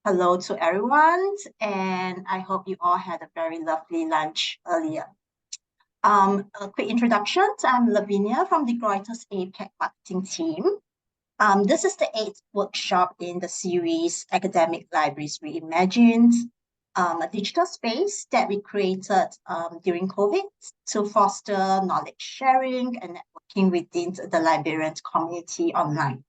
hello to everyone, and I hope you all had a very lovely lunch earlier. A quick introduction. I'm Lavinia from the Reuters APAC marketing team. This is the 8th workshop in the series Academic Libraries Reimagined, a digital space that we created during COVID to foster knowledge sharing and networking within the librarian community online.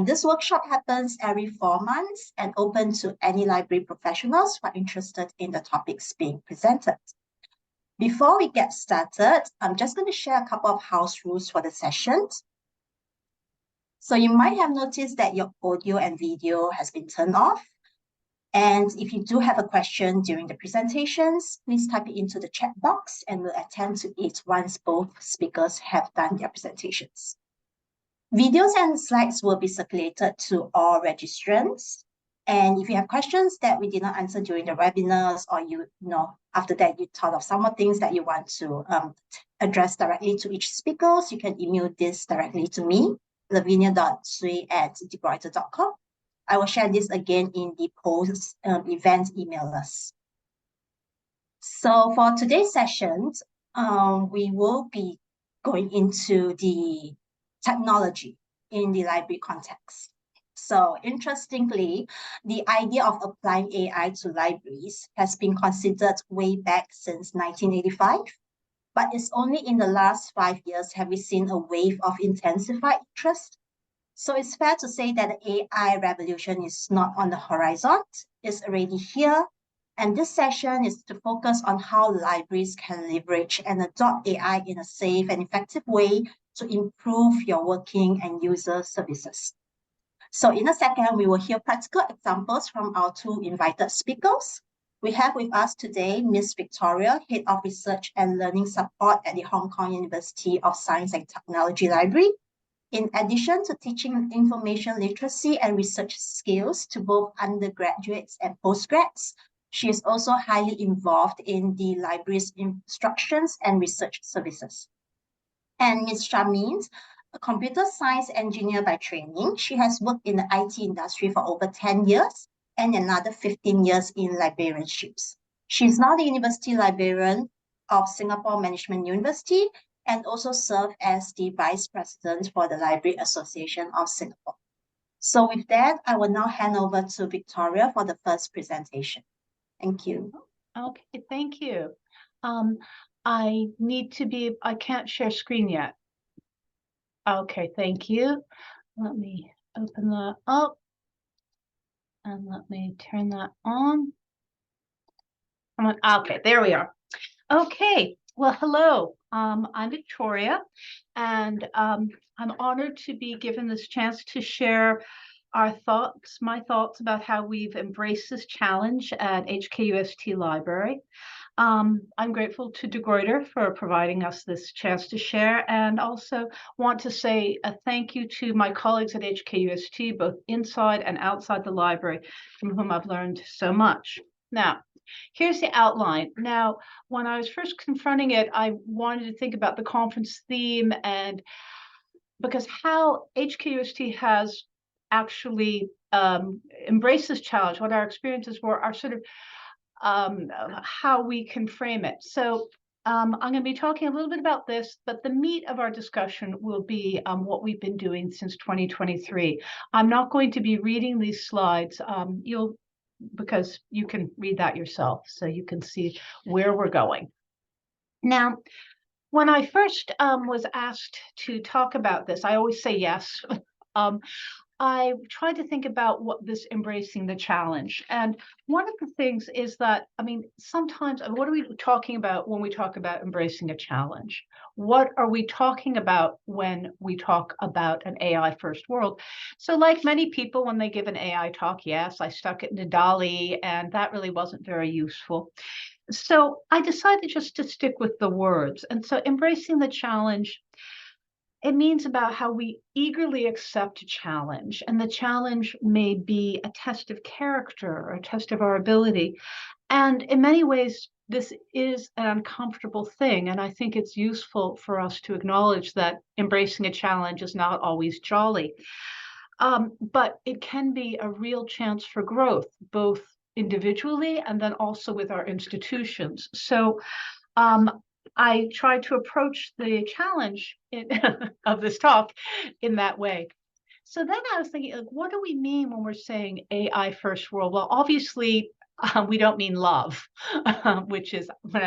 This workshop happens every 4 months and open to any library professionals who are interested in the topics being presented. Before we get started, I'm just going to share a couple of house rules for the sessions. So you might have noticed that your audio and video has been turned off. And if you do have a question during the presentations, please type it into the chat box and we'll attend to it once both speakers have done their presentations. Videos and slides will be circulated to all registrants. And if you have questions that we did not answer during the webinars, or after that you thought of some more things that you want to address directly to each speaker, you can email this directly to me, lavinia.sui@degroiter.com. I will share this again in the post event email list. So for today's sessions, we will be going into the technology in the library context. So interestingly, the idea of applying AI to libraries has been considered way back since 1985, but it's only in the last 5 years have we seen a wave of intensified interest. So it's fair to say that the AI revolution is not on the horizon, it's already here. And this session is to focus on how libraries can leverage and adopt AI in a safe and effective way to improve your working and user services. So in a second, we will hear practical examples from our 2 invited speakers. We have with us today Ms. Victoria, Head of Research and Learning Support at the Hong Kong University of Science and Technology Library. In addition to teaching information literacy and research skills to both undergraduates and postgrads, she is also highly involved in the library's instructions and research services. And Ms. Shamin, a computer science engineer by training, she has worked in the IT industry for over 10 years and another 15 years in librarianships. She is now the University Librarian of Singapore Management University and also served as the Vice President for the Library Association of Singapore. So with that, I will now hand over to Victoria for the first presentation. Thank you. Okay, thank you. I can't share screen yet. Okay, thank you. Let me open that up and let me turn that on. Okay, there we are. Okay, well, hello. I'm Victoria, and I'm honored to be given this chance to share my thoughts about how we've embraced this challenge at HKUST Library. I'm grateful to De Gruyter for providing us this chance to share, and also want to say a thank you to my colleagues at HKUST, both inside and outside the library, from whom I've learned so much. Now, here's the outline. Now, when I was first confronting it, I wanted to think about the conference theme, and because how HKUST has actually embraced this challenge, what our experiences were, are sort of how we can frame it. So I'm going to be talking a little bit about this, but the meat of our discussion will be what we've been doing since 2023. I'm not going to be reading these slides. Because you can read that yourself, so you can see where we're going. Now, when I first was asked to talk about this, I always say yes. I tried to think about what this embracing the challenge. And one of the things is that, sometimes, what are we talking about when we talk about embracing a challenge? What are we talking about when we talk about an AI first world? So like many people, when they give an AI talk, yes, I stuck it into DALL-E, and that really wasn't very useful. So I decided just to stick with the words. And so embracing the challenge, it means about how we eagerly accept a challenge, and the challenge may be a test of character or a test of our ability. And in many ways, this is an uncomfortable thing, and I think it's useful for us to acknowledge that embracing a challenge is not always jolly. But it can be a real chance for growth, both individually and then also with our institutions. So I try to approach the challenge of this talk in that way. So then I was thinking, like, what do we mean when we're saying AI first world? Well, obviously, we don't mean love, which is when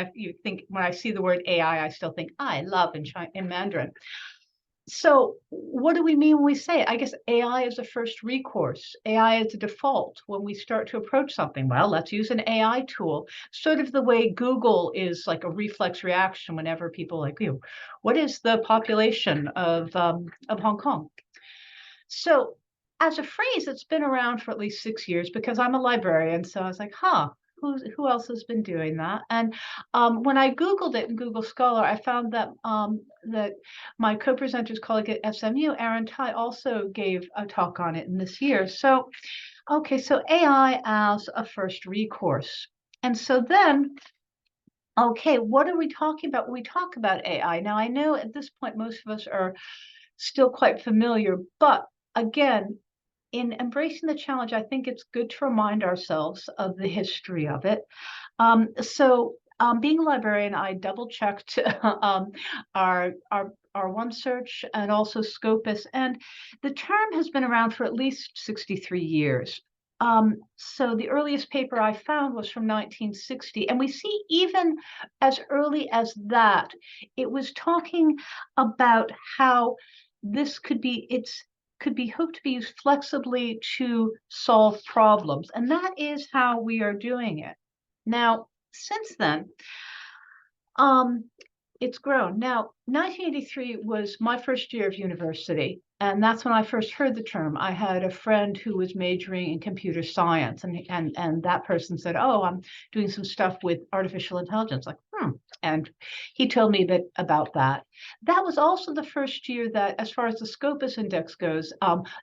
I see the word AI, I still think I love in Mandarin. So what do we mean when we say it? I guess AI is a first recourse. AI is a default when we start to approach something. Well, let's use an AI tool, sort of the way Google is like a reflex reaction whenever people like you. What is the population of Hong Kong? So as a phrase, it's been around for at least 6 years because I'm a librarian. So I was like, huh, who else has been doing that? And when I Googled it in Google Scholar, I found that that my co-presenter's colleague at SMU, Aaron Tai, also gave a talk on it in this year. So, okay, so AI as a first recourse. And so then, okay, what are we talking about when we talk about AI? Now, I know at this point, most of us are still quite familiar, but again, in embracing the challenge, I think it's good to remind ourselves of the history of it. Being a librarian, I double checked our OneSearch and also Scopus, and the term has been around for at least 63 years. So the earliest paper I found was from 1960, and we see even as early as that, it was talking about how this could be hoped to be used flexibly to solve problems. And that is how we are doing it. Now, since then, it's grown. Now, 1983 was my first year of university, and that's when I first heard the term. I had a friend who was majoring in computer science, and that person said, "Oh, I'm doing some stuff with artificial intelligence." Like, and he told me a bit about that. That was also the first year that, as far as the Scopus Index goes,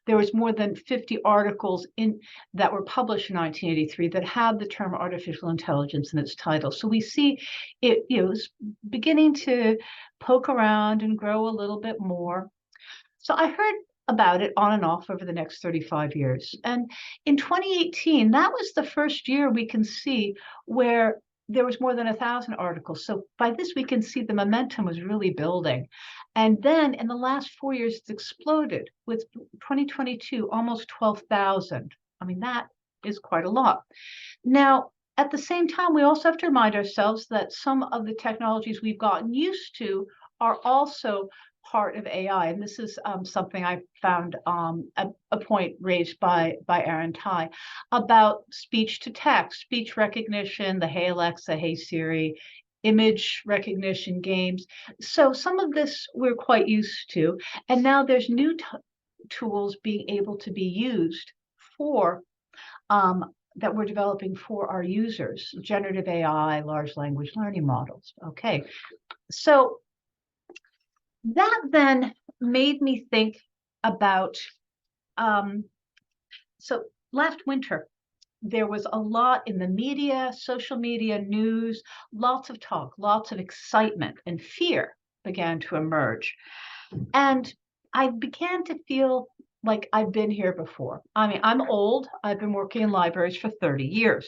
there was more than 50 articles that were published in 1983 that had the term artificial intelligence in its title. So we see it, was beginning to poke around and grow a little bit more. So I heard about it on and off over the next 35 years. And in 2018, that was the first year we can see where there was more than 1,000 articles. So by this, we can see the momentum was really building. And then in the last 4 years, it's exploded with 2022, almost 12,000. I mean, that is quite a lot. Now, at the same time, we also have to remind ourselves that some of the technologies we've gotten used to are also part of AI. And this is something I found a point raised by Aaron Tai about speech to text, speech recognition, the Hey Alexa, Hey Siri, image recognition games. So some of this we're quite used to. And now there's new tools being able to be used for that we're developing for our users, generative AI, large language learning models. Okay, so that then made me think about, so last winter, there was a lot in the media, social media, news, lots of talk, lots of excitement, and fear began to emerge. And I began to feel like I've been here before. I mean, I'm old. I've been working in libraries for 30 years.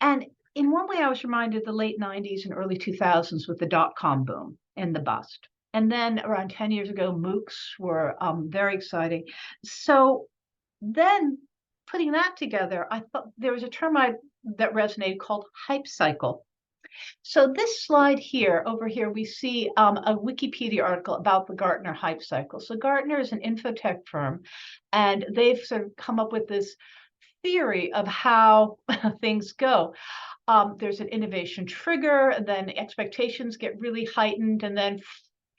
And in one way, I was reminded of the late 90s and early 2000s with the dot-com boom and the bust. And then around 10 years ago, MOOCs were very exciting. So then putting that together, I thought there was a term that resonated called hype cycle. So this slide here, over here, we see a Wikipedia article about the Gartner hype cycle. So Gartner is an infotech firm, and they've sort of come up with this theory of how things go. There's an innovation trigger, then expectations get really heightened, and then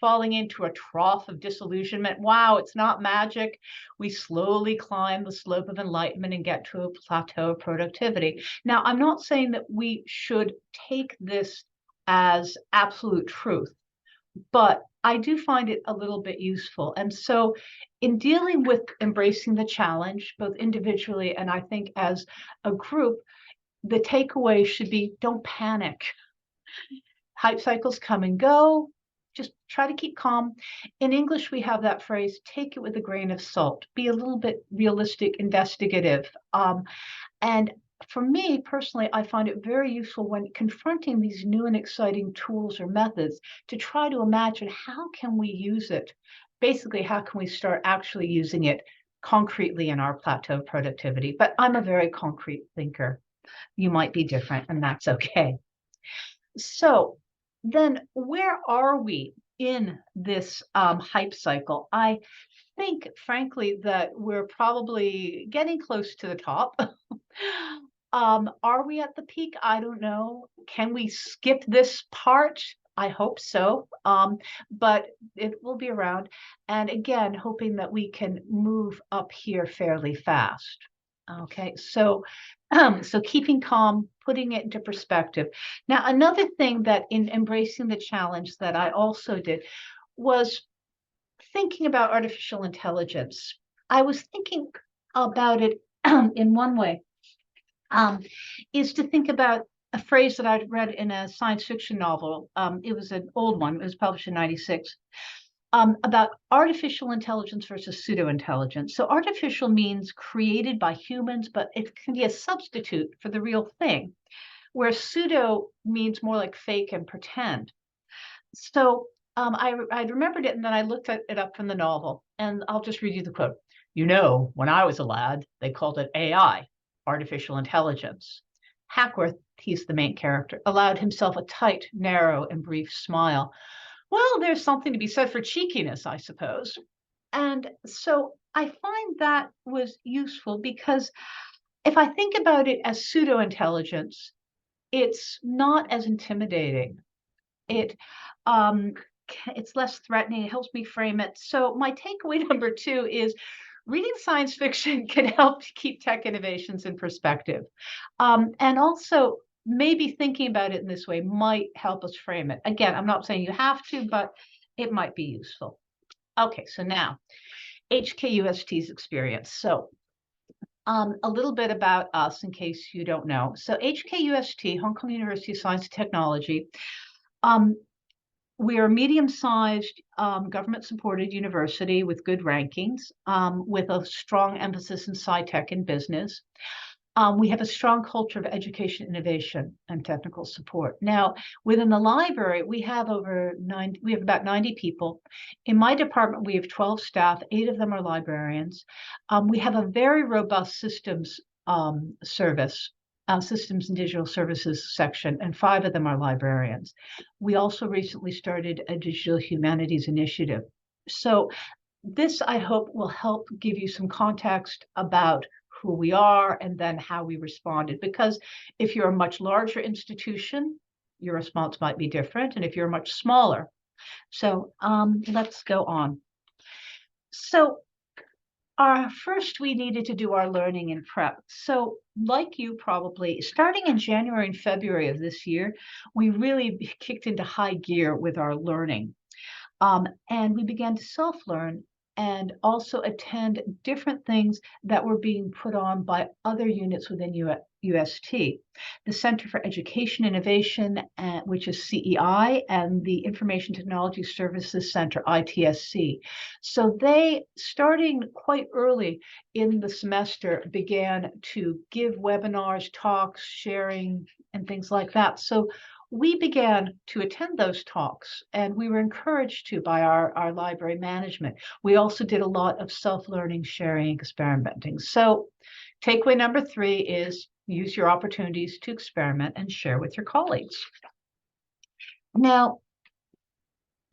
falling into a trough of disillusionment. Wow, it's not magic. We slowly climb the slope of enlightenment and get to a plateau of productivity. Now, I'm not saying that we should take this as absolute truth, but I do find it a little bit useful. And so in dealing with embracing the challenge, both individually and I think as a group, the takeaway should be don't panic. Hype cycles come and go. Just try to keep calm. In English, we have that phrase, take it with a grain of salt, be a little bit realistic, investigative. And for me personally, I find it very useful when confronting these new and exciting tools or methods to try to imagine how can we use it? Basically, how can we start actually using it concretely in our plateau of productivity? But I'm a very concrete thinker. You might be different, and that's okay. So then where are we in this hype cycle? I think, frankly, that we're probably getting close to the top. Are we at the peak? I don't know. Can we skip this part? I hope so, but it will be around. And again, hoping that we can move up here fairly fast. Okay, so so keeping calm, putting it into perspective. Now, another thing that in embracing the challenge that I also did was thinking about artificial intelligence. I was thinking about it in one way, is to think about a phrase that I'd read in a science fiction novel. It was an old one, it was published in 96. About artificial intelligence versus pseudo-intelligence. So artificial means created by humans, but it can be a substitute for the real thing, where pseudo means more like fake and pretend. So I remembered it, and then I looked it up from the novel, and I'll just read you the quote. You know, when I was a lad, they called it AI, artificial intelligence. Hackworth, he's the main character, allowed himself a tight, narrow, and brief smile. Well, there's something to be said for cheekiness, I suppose. And so I find that was useful because if I think about it as pseudo-intelligence, it's not as intimidating. Um, it's less threatening. It helps me frame it. So my takeaway number 2 is reading science fiction can help to keep tech innovations in perspective. And also maybe thinking about it in this way might help us frame it. Again, I'm not saying you have to, but it might be useful. Okay, so now HKUST's experience. So a little bit about us in case you don't know. So HKUST, Hong Kong University of Science and Technology, we are a medium-sized government-supported university with good rankings, with a strong emphasis in sci-tech and business. We have a strong culture of education, innovation, and technical support. Now, within the library, we have about 90 people. In my department, we have 12 staff, 8 of them are librarians. We have a very robust systems service, systems and digital services section, and 5 of them are librarians. We also recently started a digital humanities initiative. So this, I hope, will help give you some context about who we are and then how we responded. Because if you're a much larger institution, your response might be different, and if you're much smaller. So let's go on. So first, we needed to do our learning and prep. So like you probably, starting in January and February of this year, we really kicked into high gear with our learning. And we began to self-learn and also attend different things that were being put on by other units within UST. The Center for Education Innovation, which is CEI, and the Information Technology Services Center, ITSC. So they, starting quite early in the semester, began to give webinars, talks, sharing, and things like that. So we began to attend those talks, and we were encouraged to by our library management. We also did a lot of self-learning, sharing, experimenting. So takeaway number 3 is use your opportunities to experiment and share with your colleagues. Now,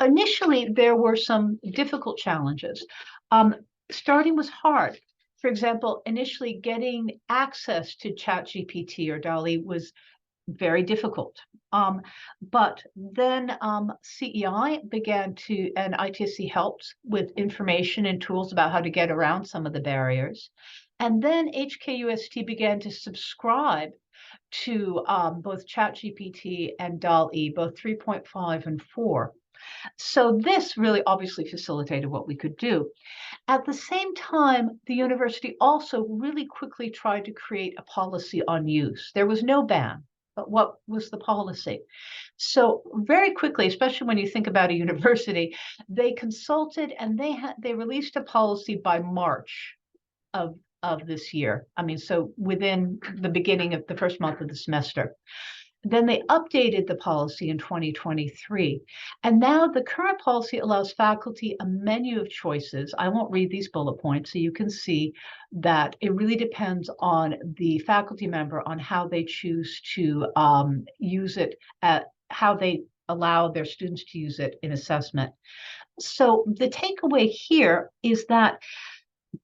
initially, there were some difficult challenges. Starting was hard. For example, initially getting access to ChatGPT or DALL-E was very difficult. But then CEI began to, and ITSC helped with information and tools about how to get around some of the barriers. And then HKUST began to subscribe to both ChatGPT and DALL-E, both 3.5 and 4. So this really obviously facilitated what we could do. At the same time, the university also really quickly tried to create a policy on use. There was no ban. but what was the policy? So very quickly, especially when you think about a university, they consulted and they released a policy by March of this year. I mean, so within the beginning of the first month of the semester. Then they updated the policy in 2023. And now the current policy allows faculty a menu of choices. I won't read these bullet points, so you can see that it really depends on the faculty member on how they choose to use it, how they allow their students to use it in assessment. So the takeaway here is that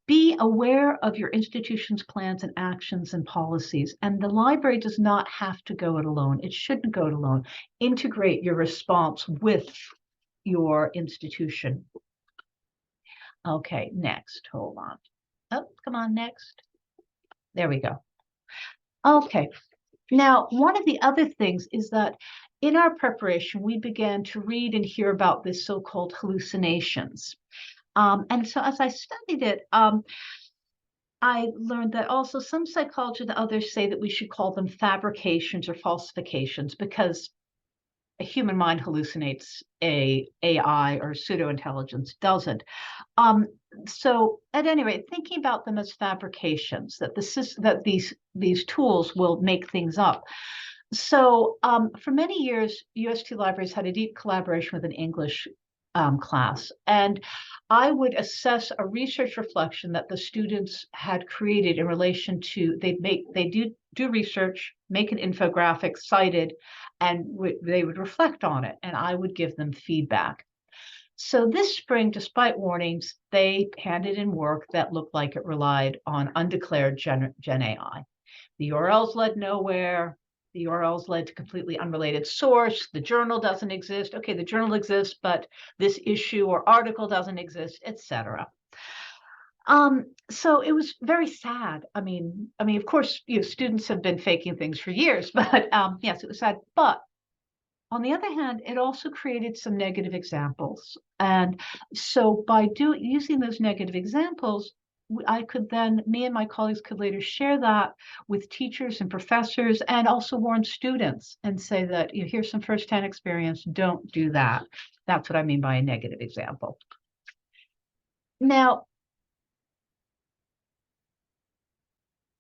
be aware of your institution's plans and actions and policies. And the library does not have to go it alone. It shouldn't go it alone. Integrate your response with your institution. Okay, next, hold on. Oh, come on, next. There we go. Okay, now one of the other things is that in our preparation, we began to read and hear about this so-called hallucinations. And so as I studied it, I learned that also some psychologists and others say that we should call them fabrications or falsifications because a human mind hallucinates, a AI or pseudo-intelligence doesn't. So at any rate, thinking about them as fabrications, that these tools will make things up. So for many years, UST Libraries had a deep collaboration with an English class, and I would assess a research reflection that the students had created in relation to they do research, make an infographic, cite it, and they would reflect on it, and I would give them feedback. So this spring, despite warnings, they handed in work that looked like it relied on undeclared Gen AI. The URLs led nowhere. The URLs led to completely unrelated source. The journal doesn't exist. Okay, the journal exists, but this issue or article doesn't exist, etc. So it was very sad. I mean, of course, students have been faking things for years, but yes, it was sad. But on the other hand, it also created some negative examples. And so by using those negative examples, me and my colleagues could later share that with teachers and professors and also warn students and say that, here's some firsthand experience, don't do that. That's what I mean by a negative example. Now,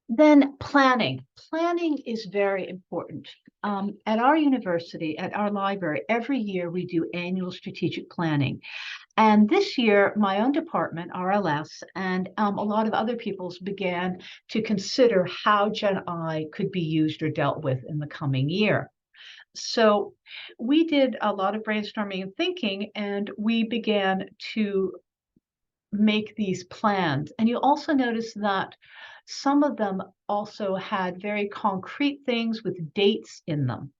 then planning. Planning is very important. At our university, at our library, every year we do annual strategic planning. And this year, my own department, RLS, and a lot of other people's began to consider how Gen I could be used or dealt with in the coming year. So we did a lot of brainstorming and thinking, and we began to make these plans. And you also notice that some of them also had very concrete things with dates in them.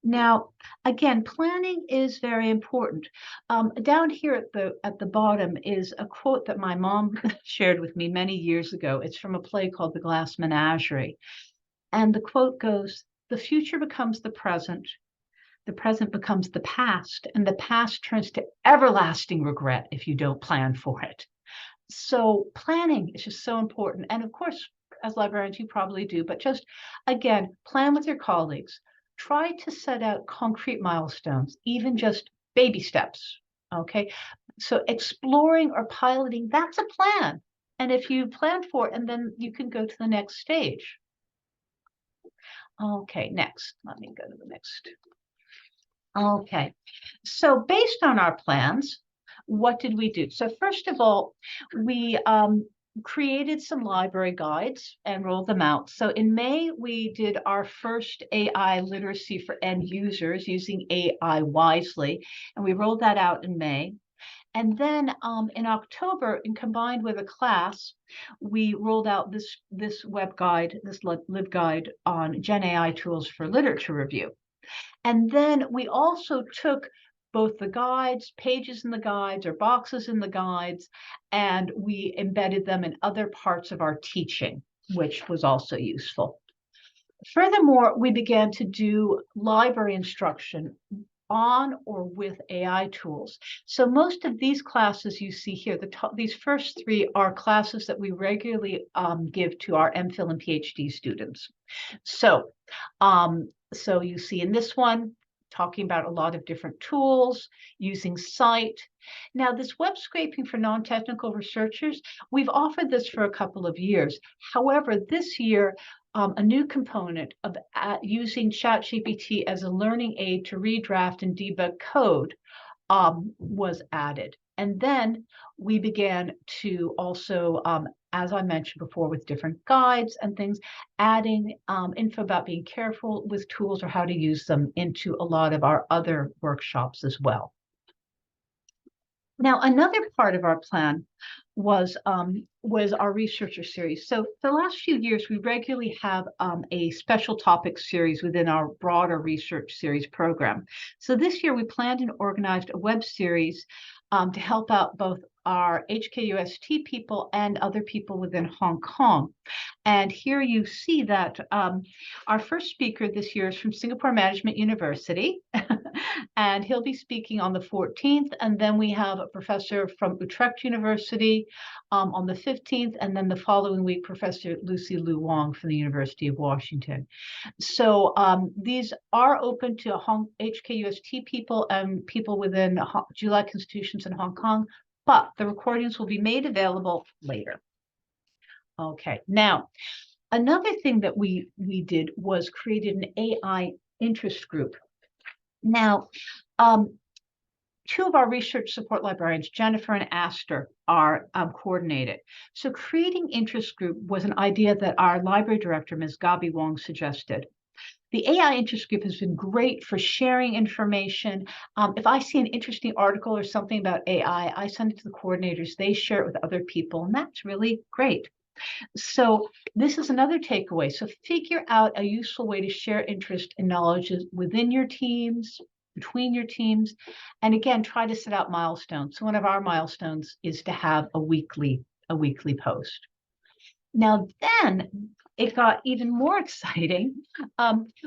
Now, again, planning is very important. Down here at the bottom is a quote that my mom shared with me many years ago. It's from a play called The Glass Menagerie. And the quote goes, "The future becomes the present becomes the past, and the past turns to everlasting regret if you don't plan for it." So planning is just so important. And of course, as librarians, you probably do, but just, again, plan with your colleagues. Try to set out concrete milestones, even just baby steps, okay? So exploring or piloting, that's a plan. And if you plan for it, and then you can go to the next stage. Okay, next. Let me go to the next. Okay, so based on our plans, what did we do? So first of all, we created some library guides and rolled them out. So in May, we did our first AI literacy for end users using AI wisely, and we rolled that out in May. And then in October, and combined with a class, we rolled out this web guide, this LibGuide on Gen AI tools for literature review. And then we also took both the guides, pages in the guides, or boxes in the guides, and we embedded them in other parts of our teaching, which was also useful. Furthermore, we began to do library instruction on or with AI tools. So most of these classes you see here, these first three are classes that we regularly give to our MPhil and PhD students. So, so you see in this one, talking about a lot of different tools, using Cite. Now, this web scraping for non-technical researchers, we've offered this for a couple of years. However, this year, a new component of using ChatGPT as a learning aid to redraft and debug code was added. And then we began to also, as I mentioned before, with different guides and things, adding info about being careful with tools or how to use them into a lot of our other workshops as well. Now, another part of our plan was our researcher series. So for the last few years, we regularly have a special topic series within our broader research series program. So this year, we planned and organized a web series to help out both our HKUST people and other people within Hong Kong. And here you see that our first speaker this year is from Singapore Management University, and he'll be speaking on the 14th. And then we have a professor from Utrecht University on the 15th, and then the following week, Professor Lucy Lu Wong from the University of Washington. So these are open to HKUST people and people within GLAD institutions in Hong Kong, but the recordings will be made available later. Okay, now, another thing that we did was created an AI interest group. Now, two of our research support librarians, Jennifer and Aster, are coordinated. So creating interest group was an idea that our library director, Ms. Gabi Wong, suggested. The AI interest group has been great for sharing information. If I see an interesting article or something about AI, I send it to the coordinators. They share it with other people, and that's really great. So this is another takeaway. So figure out a useful way to share interest and knowledge within your teams, between your teams, and again, try to set out milestones. So one of our milestones is to have a weekly post. Now then, it got even more exciting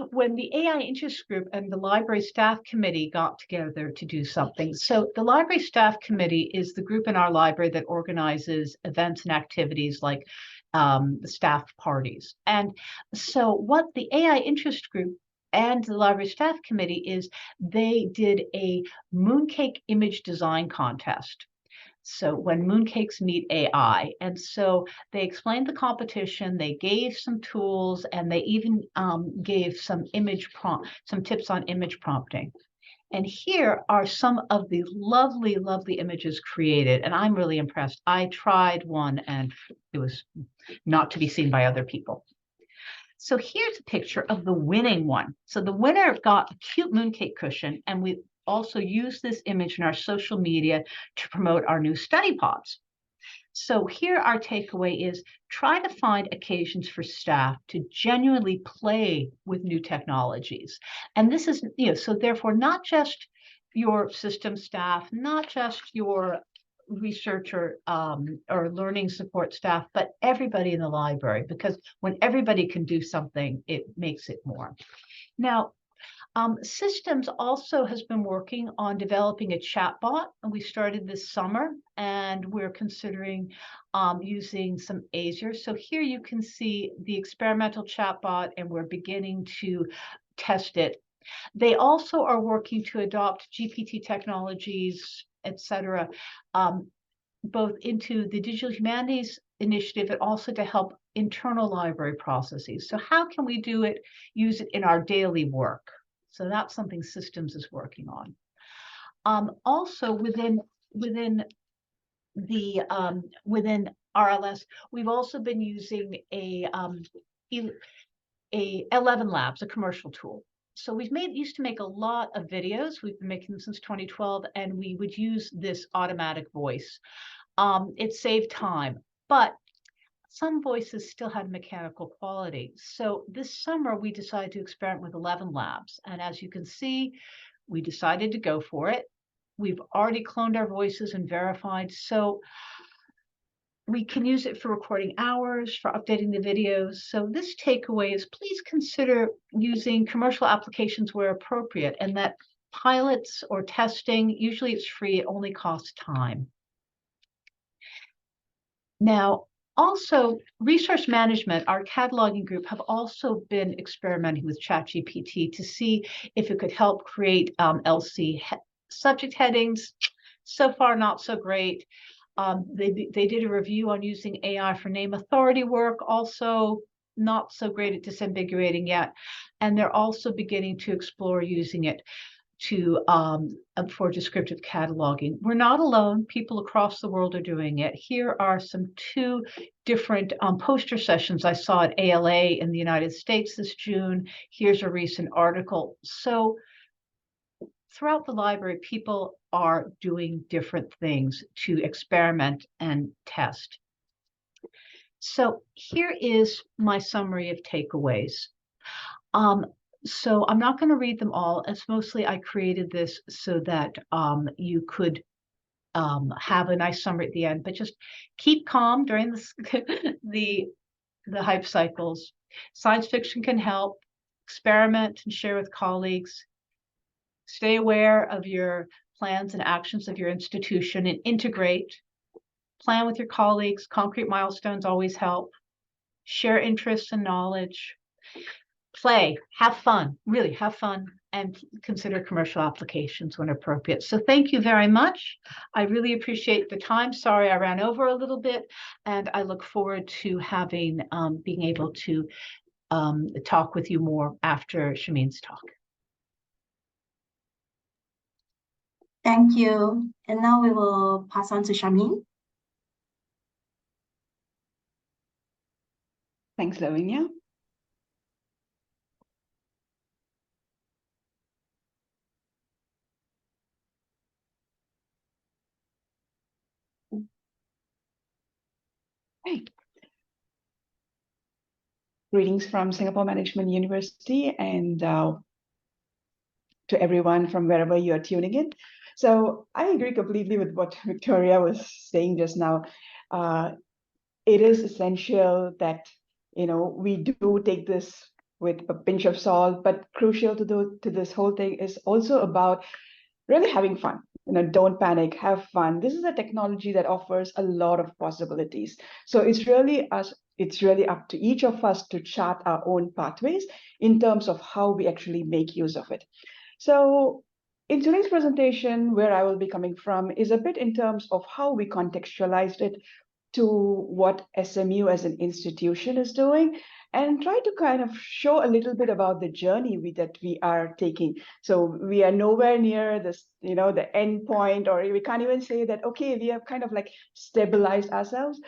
when the AI interest group and the library staff committee got together to do something. So the library staff committee is the group in our library that organizes events and activities like the staff parties. And so what the AI interest group and the library staff committee is, they did a mooncake image design contest. So when mooncakes meet AI, and so they explained the competition, they gave some tools, and they even gave some tips on image prompting. And here are some of the lovely, lovely images created, and I'm really impressed. I tried one, and it was not to be seen by other people. So here's a picture of the winning one. So the winner got a cute mooncake cushion, and we also use this image in our social media to promote our new study pods. So here our takeaway is try to find occasions for staff to genuinely play with new technologies. And this is, so therefore not just your system staff, not just your researcher or learning support staff, but everybody in the library, because when everybody can do something, it makes it more. Now, Systems also has been working on developing a chatbot, and we started this summer, and we're considering using some Azure. So here you can see the experimental chatbot, and we're beginning to test it. They also are working to adopt GPT technologies, etc., both into the digital humanities initiative and also to help internal library processes. So how can we use it in our daily work? So that's something Systems is working on. Also within RLS, we've also been using a 11 Labs, a commercial tool. So used to make a lot of videos. We've been making them since 2012, and we would use this automatic voice. It saved time, but some voices still had mechanical quality. So this summer, we decided to experiment with 11 Labs. And as you can see, we decided to go for it. We've already cloned our voices and verified. So we can use it for recording hours, for updating the videos. So this takeaway is please consider using commercial applications where appropriate, and that pilots or testing, usually it's free, it only costs time. Now, also, resource management, our cataloging group, have also been experimenting with ChatGPT to see if it could help create LC subject headings. So far, not so great. They did a review on using AI for name authority work, also not so great at disambiguating yet. And they're also beginning to explore using it to for descriptive cataloging. We're not alone. People across the world are doing it. Here are two different poster sessions I saw at ALA in the United States this June. Here's a recent article. So throughout the library, people are doing different things to experiment and test. So here is my summary of takeaways. So I'm not going to read them all. It's mostly I created this so that you could have a nice summary at the end, but just keep calm during this, the hype cycles. Science fiction can help. Experiment and share with colleagues. Stay aware of your plans and actions of your institution and integrate. Plan with your colleagues. Concrete milestones always help. Share interests and knowledge. Play, have fun, really have fun, and consider commercial applications when appropriate. So thank you very much. I really appreciate the time. Sorry I ran over a little bit, and I look forward to having being able to talk with you more after Shamin's talk. Thank you. And now we will pass on to Shamin. Thanks, Lavinia. Hey. Greetings from Singapore Management University and to everyone from wherever you're tuning in. So I agree completely with what Victoria was saying just now. It is essential that, we do take this with a pinch of salt, but crucial to this whole thing is also about really having fun. Don't panic, have fun. This is a technology that offers a lot of possibilities. So it's really up to each of us to chart our own pathways in terms of how we actually make use of it. So in today's presentation, where I will be coming from is a bit in terms of how we contextualized it to what SMU as an institution is doing, and try to kind of show a little bit about the journey that we are taking. So we are nowhere near this, the end point, or we can't even say that, okay, we have kind of like stabilized ourselves.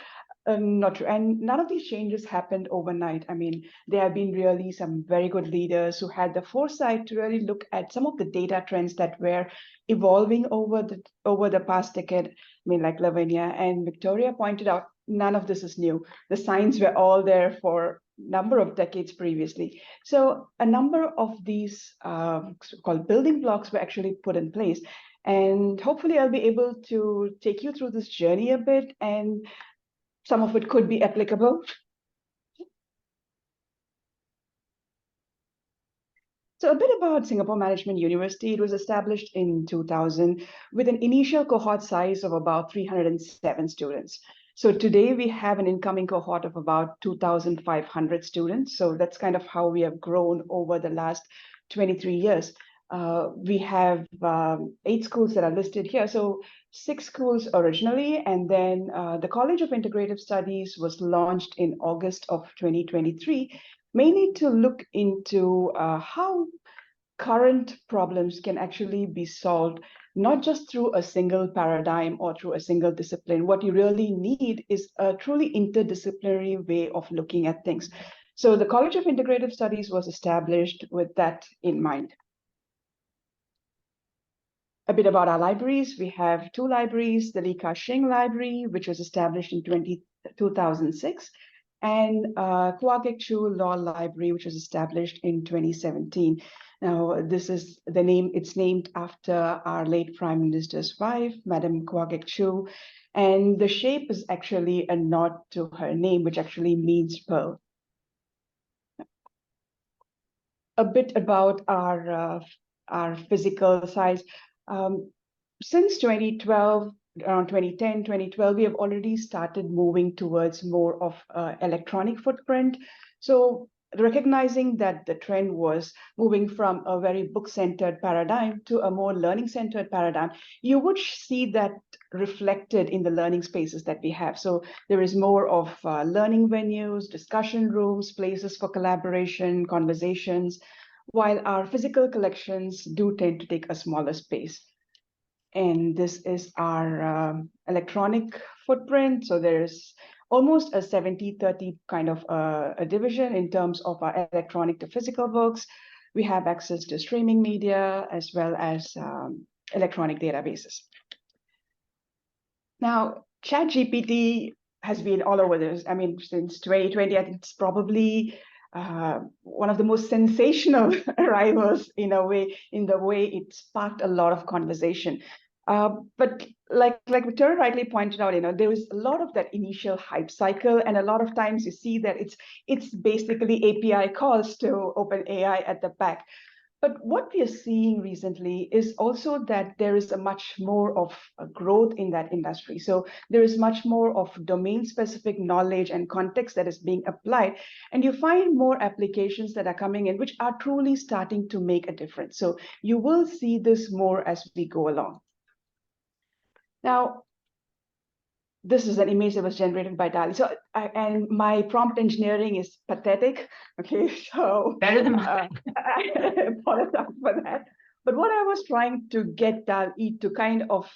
Not true. And none of these changes happened overnight. I mean, there have been really some very good leaders who had the foresight to really look at some of the data trends that were evolving over the past decade. I mean, like Lavinia and Victoria pointed out, none of this is new. The signs were all there for a number of decades previously. So a number of these called building blocks were actually put in place. And hopefully I'll be able to take you through this journey a bit, and some of it could be applicable. So a bit about Singapore Management University. It was established in 2000 with an initial cohort size of about 307 students. So today we have an incoming cohort of about 2,500 students. So that's kind of how we have grown over the last 23 years. We have 8 schools that are listed here. So 6 schools originally, and then the College of Integrative Studies was launched in August of 2023, mainly to look into how current problems can actually be solved, not just through a single paradigm or through a single discipline. What you really need is a truly interdisciplinary way of looking at things. So the College of Integrative Studies was established with that in mind. A bit about our libraries. We have 2 libraries, the Li Ka-shing Library, which was established in 2006, and Kwa Kek Chu Law Library, which was established in 2017. Now, this is the name, it's named after our late Prime Minister's wife, Madam Kwa Kek Chu, and the shape is actually a nod to her name, which actually means pearl. A bit about our our physical size. Since 2012, around 2010, 2012, we have already started moving towards more of electronic footprint. So recognizing that the trend was moving from a very book-centered paradigm to a more learning-centered paradigm, you would see that reflected in the learning spaces that we have. So there is more of learning venues, discussion rooms, places for collaboration, conversations, while our physical collections do tend to take a smaller space. And this is our electronic footprint. So there's almost a 70-30 kind of a division in terms of our electronic to physical books. We have access to streaming media as well as electronic databases. Now, ChatGPT has been all over this. I mean, since 2020, I think it's probably one of the most sensational arrivals in a way, in the way it sparked a lot of conversation. But like Victoria rightly pointed out, there was a lot of that initial hype cycle, and a lot of times you see that it's basically API calls to OpenAI at the back. But what we are seeing recently is also that there is a much more of a growth in that industry. So there is much more of domain-specific knowledge and context that is being applied. And you find more applications that are coming in, which are truly starting to make a difference. So you will see this more as we go along. Now, this is an image that was generated by DALL-E. So, and my prompt engineering is pathetic. Okay, so Better than mine. I apologize for that. But what I was trying to get DALL-E to kind of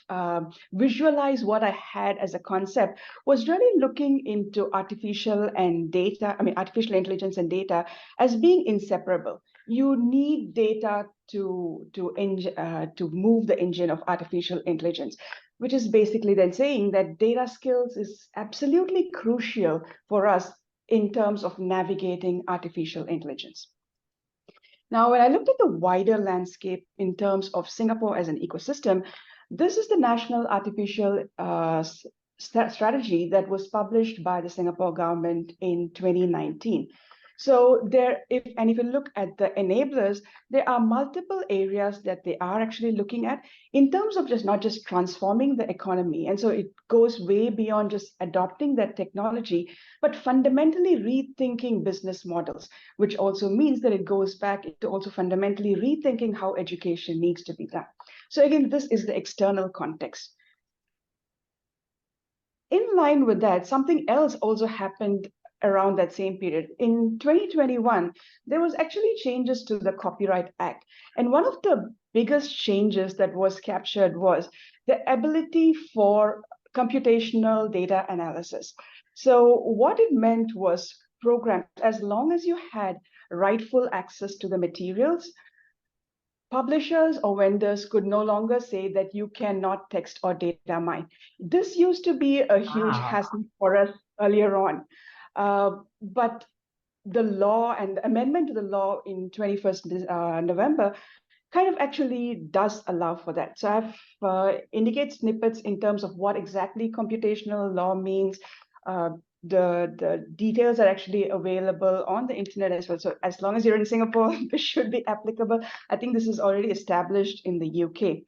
visualize what I had as a concept was really looking into artificial intelligence and data as being inseparable. You need data to move the engine of artificial intelligence, which is basically then saying that data skills is absolutely crucial for us in terms of navigating artificial intelligence. Now, when I looked at the wider landscape in terms of Singapore as an ecosystem, this is the national artificial strategy that was published by the Singapore government in 2019. So if you look at the enablers, there are multiple areas that they are actually looking at in terms of not just transforming the economy. And so it goes way beyond just adopting that technology, but fundamentally rethinking business models, which also means that it goes back to also fundamentally rethinking how education needs to be done. So again, this is the external context. In line with that, something else also happened around that same period. In 2021, there was actually changes to the Copyright Act. And one of the biggest changes that was captured was the ability for computational data analysis. So what it meant was programs, as long as you had rightful access to the materials, publishers or vendors could no longer say that you cannot text or data mine. This used to be a huge hassle for us earlier on. But the law and the amendment to the law in 21st November kind of actually does allow for that. So I've indicated snippets in terms of what exactly computational law means. The details are actually available on the internet as well. So as long as you're in Singapore, this should be applicable. I think this is already established in the UK.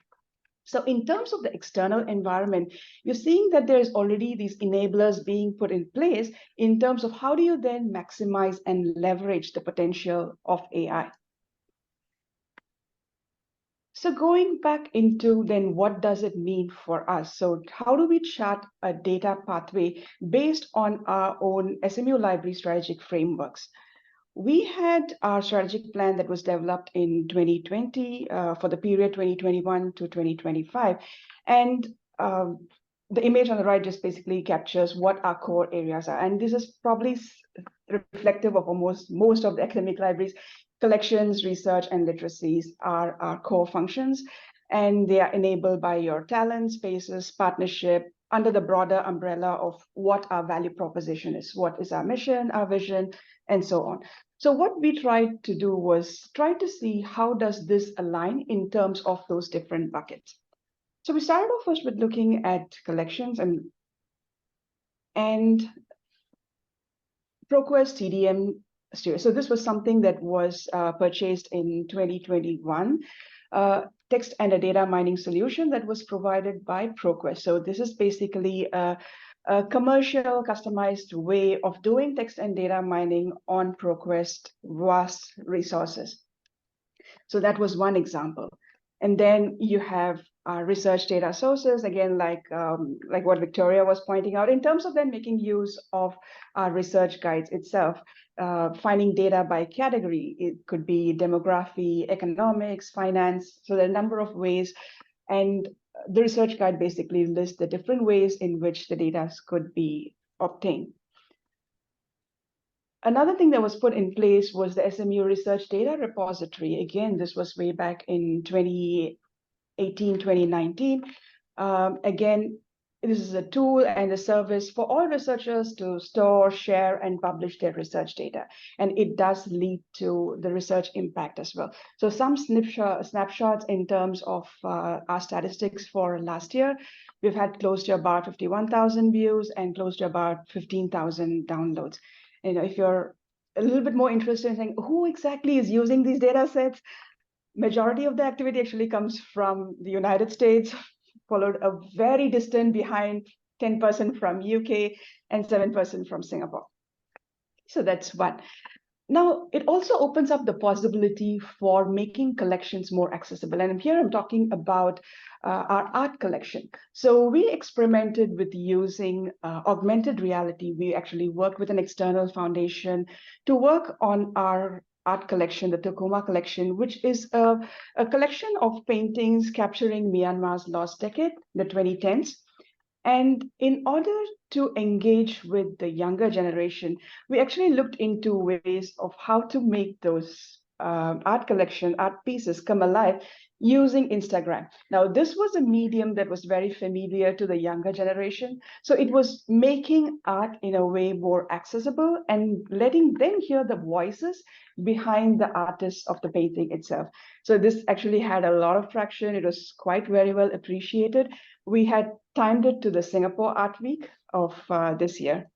So in terms of the external environment, you're seeing that there's already these enablers being put in place in terms of how do you then maximize and leverage the potential of AI. So going back into then what does it mean for us? So how do we chart a data pathway based on our own SMU library strategic frameworks? We had our strategic plan that was developed in 2020 for the period 2021 to 2025. And the image on the right just basically captures what our core areas are. And this is probably reflective of almost most of the academic libraries. Collections, research, and literacies are our core functions. And they are enabled by your talent, spaces, partnership, under the broader umbrella of what our value proposition is. What is our mission, our vision, and so on. So what we tried to do was try to see how does this align in terms of those different buckets. So we started off first with looking at collections and ProQuest TDM Studio. So this was something that was purchased in 2021. text and a data mining solution that was provided by ProQuest. So this is basically a commercial, customized way of doing text and data mining on ProQuest vast resources. So that was one example. And then you have research data sources, again, like what Victoria was pointing out, in terms of then making use of our research guides itself, finding data by category. It could be demography, economics, finance. So there are a number of ways. And the research guide basically lists the different ways in which the data could be obtained. Another thing that was put in place was the SMU Research Data Repository. Again, this was way back in 2018, 2019. Again, this is a tool and a service for all researchers to store, share, and publish their research data. And it does lead to the research impact as well. So some snapshots in terms of our statistics for last year, we've had close to about 51,000 views and close to about 15,000 downloads. You know, if you're a little bit more interested in saying who exactly is using these data sets, majority of the activity actually comes from the United States, followed a very distant behind 10% from UK and 7% from Singapore. So that's one. Now, it also opens up the possibility for making collections more accessible. And here I'm talking about our art collection. So we experimented with using augmented reality. We actually worked with an external foundation to work on our art collection, the Tokuma collection, which is a collection of paintings capturing Myanmar's lost decade, the 2010s. And in order to engage with the younger generation, we actually looked into ways of how to make those art pieces come alive using Instagram. Now, this was a medium that was very familiar to the younger generation. So it was making art in a way more accessible and letting them hear the voices behind the artist of the painting itself. So this actually had a lot of traction. It was quite very well appreciated. We had timed it to the Singapore Art Week of this year.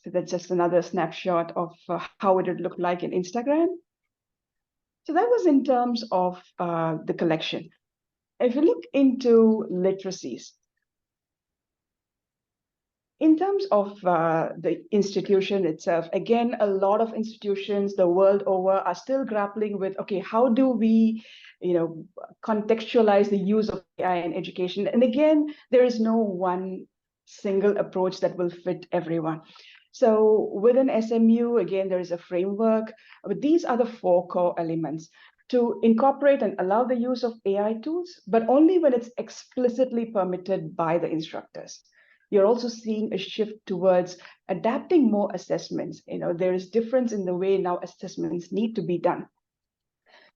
So that's just another snapshot of how it would look like in Instagram. So that was in terms of the collection. If you look into literacies, in terms of the institution itself, again, a lot of institutions the world over are still grappling with, okay, how do we, contextualize the use of AI in education? And again, there is no one single approach that will fit everyone. So within SMU, again, there is a framework, but these are the 4 core elements: to incorporate and allow the use of AI tools, but only when it's explicitly permitted by the instructors. You're also seeing a shift towards adapting more assessments. There is difference in the way now assessments need to be done.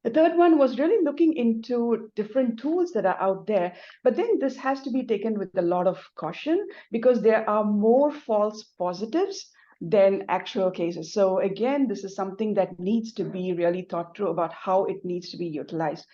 The third one was really looking into different tools that are out there, but then this has to be taken with a lot of caution because there are more false positives than actual cases. So again, this is something that needs to be really thought through about how it needs to be utilized.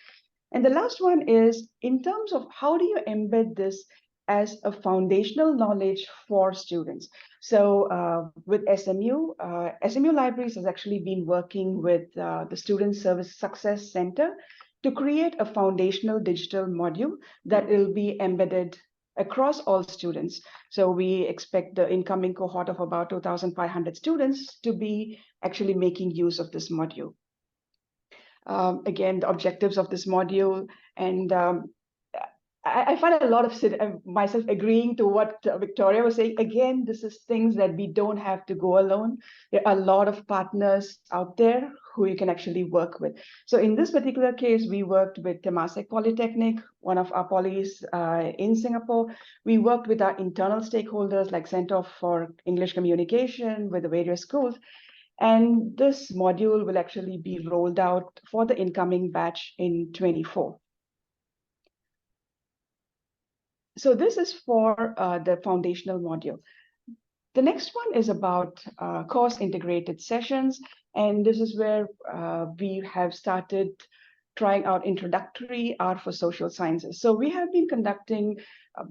And the last one is in terms of how do you embed this as a foundational knowledge for students. So with SMU Libraries has actually been working with the Student Service Success Center to create a foundational digital module that will be embedded across all students. So we expect the incoming cohort of about 2,500 students to be actually making use of this module. Again, the objectives of this module, and I find a lot of myself agreeing to what Victoria was saying. Again, this is things that we don't have to go alone. There are a lot of partners out there who you can actually work with. So in this particular case, we worked with Temasek Polytechnic, one of our polys in Singapore. We worked with our internal stakeholders like Center for English Communication with the various schools. And this module will actually be rolled out for the incoming batch in 24. So this is for the foundational module. The next one is about course integrated sessions. And this is where we have started trying out introductory art for social sciences. So we have been conducting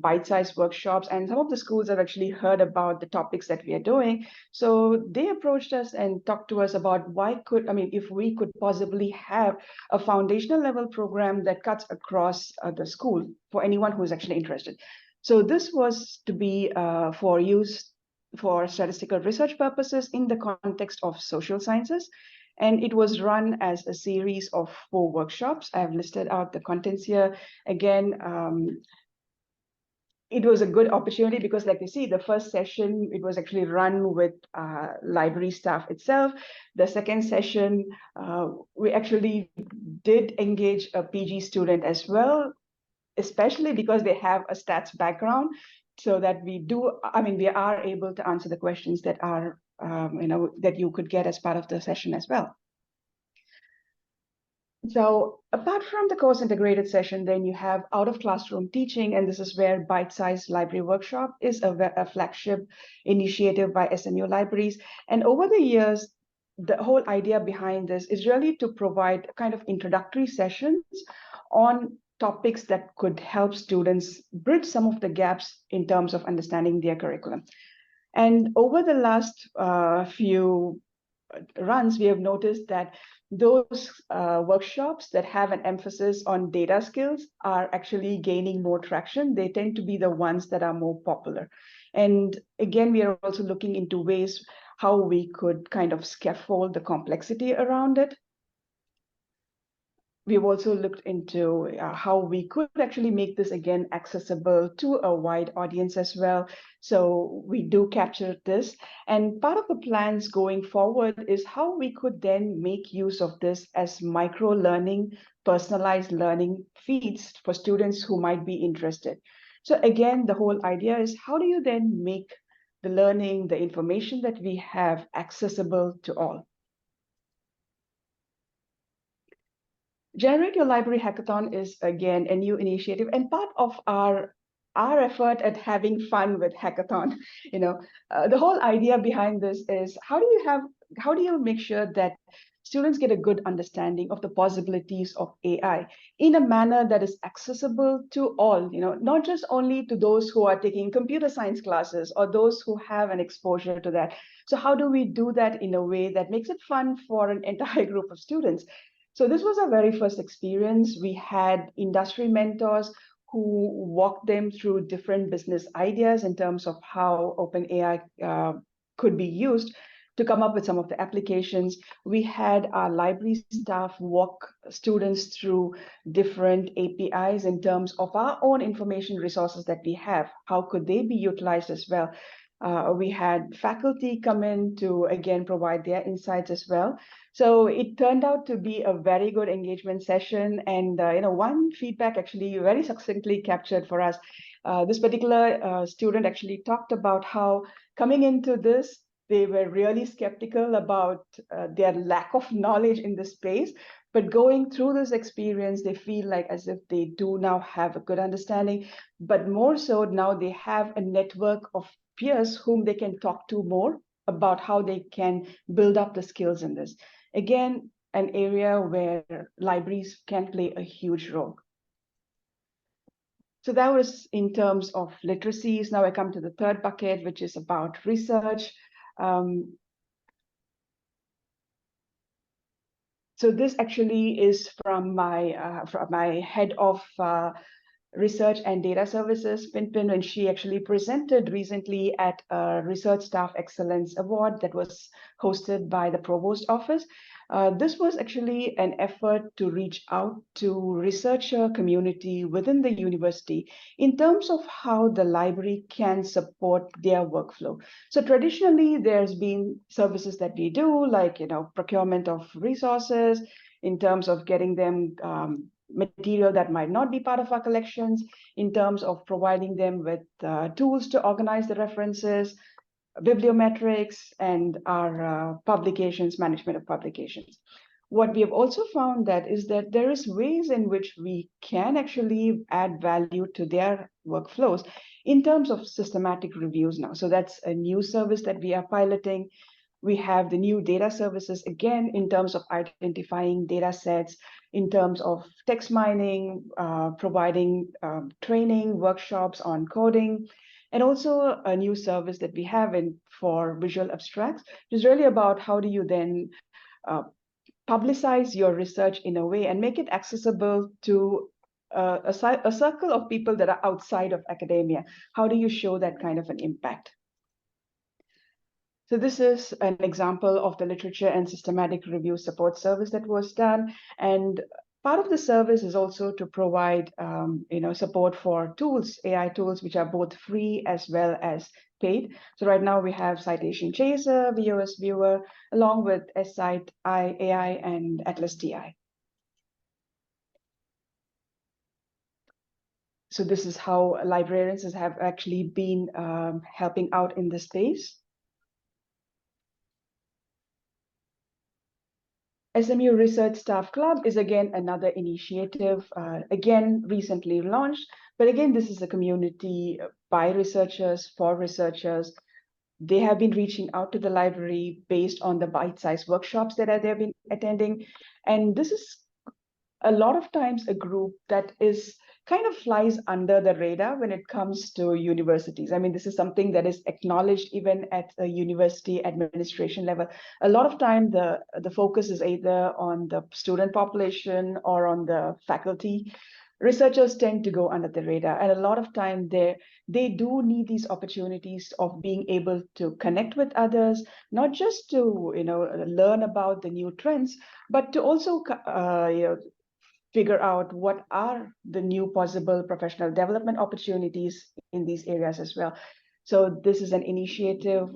bite-sized workshops, and some of the schools have actually heard about the topics that we are doing. So they approached us and talked to us about if we could possibly have a foundational level program that cuts across the school for anyone who is actually interested. So this was to be for use for statistical research purposes in the context of social sciences. And it was run as a series of 4 workshops. I have listed out the contents here. Again, it was a good opportunity because, like you see, the first session, it was actually run with library staff itself. The second session, we actually did engage a PG student as well, especially because they have a stats background, so that we are able to answer the questions that are, that you could get as part of the session as well. So apart from the course integrated session, then you have out of classroom teaching, and this is where bite-sized library workshop is a flagship initiative by SMU Libraries. And over the years, the whole idea behind this is really to provide kind of introductory sessions on topics that could help students bridge some of the gaps in terms of understanding their curriculum. And over the last few runs, we have noticed that those workshops that have an emphasis on data skills are actually gaining more traction. They tend to be the ones that are more popular. And again, we are also looking into ways how we could kind of scaffold the complexity around it. We've also looked into how we could actually make this again accessible to a wide audience as well. So we do capture this. And part of the plans going forward is how we could then make use of this as micro learning, personalized learning feeds for students who might be interested. So again, the whole idea is how do you then make the learning, the information that we have accessible to all? Generate Your Library Hackathon is, again, a new initiative and part of our effort at having fun with hackathon. The whole idea behind this is how do you make sure that students get a good understanding of the possibilities of AI in a manner that is accessible to all, not just only to those who are taking computer science classes or those who have an exposure to that. So how do we do that in a way that makes it fun for an entire group of students? So this was our very first experience. We had industry mentors who walked them through different business ideas in terms of how OpenAI could be used to come up with some of the applications. We had our library staff walk students through different APIs in terms of our own information resources that we have. How could they be utilized as well? We had faculty come in to, again, provide their insights as well. So it turned out to be a very good engagement session. And, one feedback actually very succinctly captured for us. This particular student actually talked about how coming into this, they were really skeptical about their lack of knowledge in this space. But going through this experience, they feel like as if they do now have a good understanding, but more so now they have a network of peers whom they can talk to more about how they can build up the skills in this. Again, an area where libraries can play a huge role. So that was in terms of literacies. Now I come to the third bucket, which is about research. So this actually is from my head of research and data services, Pinpin, when she actually presented recently at a Research Staff Excellence Award that was hosted by the Provost Office. This was actually an effort to reach out to researcher community within the university in terms of how the library can support their workflow. So traditionally, there's been services that we do, like procurement of resources, in terms of getting them material that might not be part of our collections, in terms of providing them with tools to organize the references, bibliometrics, and our publications, management of publications. What we have also found is that there is ways in which we can actually add value to their workflows in terms of systematic reviews now. So that's a new service that we are piloting. We have the new data services, again, in terms of identifying data sets, in terms of text mining, providing training, workshops on coding, and also a new service that we have for visual abstracts, which is really about how do you then publicize your research in a way and make it accessible to a circle of people that are outside of academia. How do you show that kind of an impact? So this is an example of the literature and systematic review support service that was done. And part of the service is also to provide support for tools, AI tools, which are both free as well as paid. So right now we have Citation Chaser, VOS Viewer, along with SCite AI and Atlas TI. So this is how librarians have actually been helping out in this space. SMU Research Staff Club is again another initiative, again recently launched, but again this is a community by researchers for researchers. They have been reaching out to the library based on the bite-sized workshops that they've been attending, and this is a lot of times a group that is kind of flies under the radar when it comes to universities. I mean, this is something that is acknowledged even at a university administration level. A lot of time, the focus is either on the student population or on the faculty. Researchers tend to go under the radar, and a lot of time they do need these opportunities of being able to connect with others, not just to learn about the new trends, but to also figure out what are the new possible professional development opportunities in these areas as well. So this is an initiative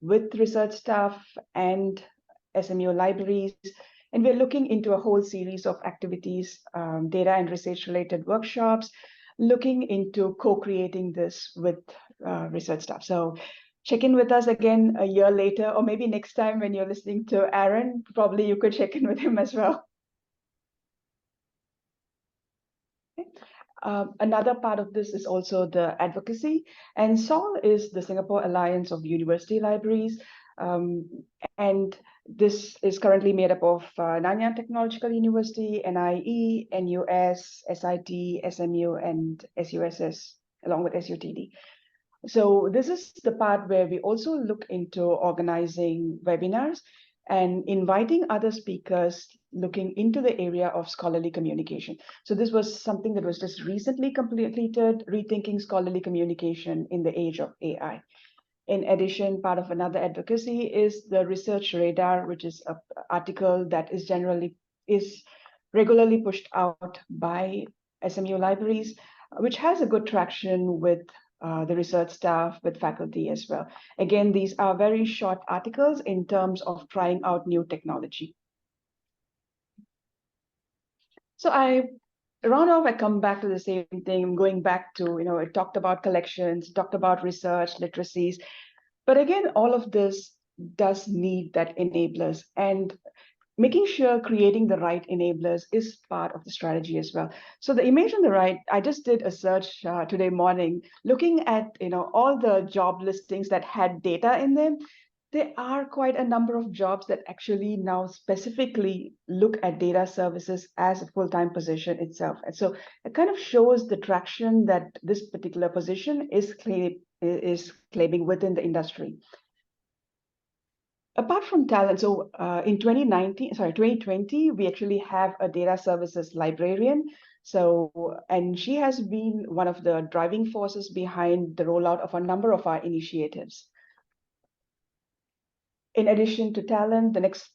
with research staff and SMU libraries, and we're looking into a whole series of activities, data and research related workshops, looking into co-creating this with research staff. So check in with us again a year later, or maybe next time when you're listening to Aaron, probably you could check in with him as well. Another part of this is also the advocacy, and SOL is the Singapore Alliance of University Libraries, and this is currently made up of Nanyang Technological University, NIE, NUS, SIT, SMU, and SUSS, along with SUTD. So this is the part where we also look into organizing webinars and inviting other speakers looking into the area of scholarly communication. So this was something that was just recently completed, rethinking scholarly communication in the age of AI. In addition, part of another advocacy is the Research Radar, which is an article that is regularly pushed out by SMU libraries, which has a good traction with the research staff, with faculty as well. Again, these are very short articles in terms of trying out new technology. So I come back to the same thing. I'm going back to, it talked about collections, talked about research, literacies. But again, all of this does need that enablers, and making sure creating the right enablers is part of the strategy as well. So the image on the right, I just did a search today morning, looking at all the job listings that had data in them. There are quite a number of jobs that actually now specifically look at data services as a full-time position itself. And so it kind of shows the traction that this particular position is claiming within the industry. Apart from talent, so in 2020, we actually have a data services librarian. So, and she has been one of the driving forces behind the rollout of a number of our initiatives. In addition to talent, the next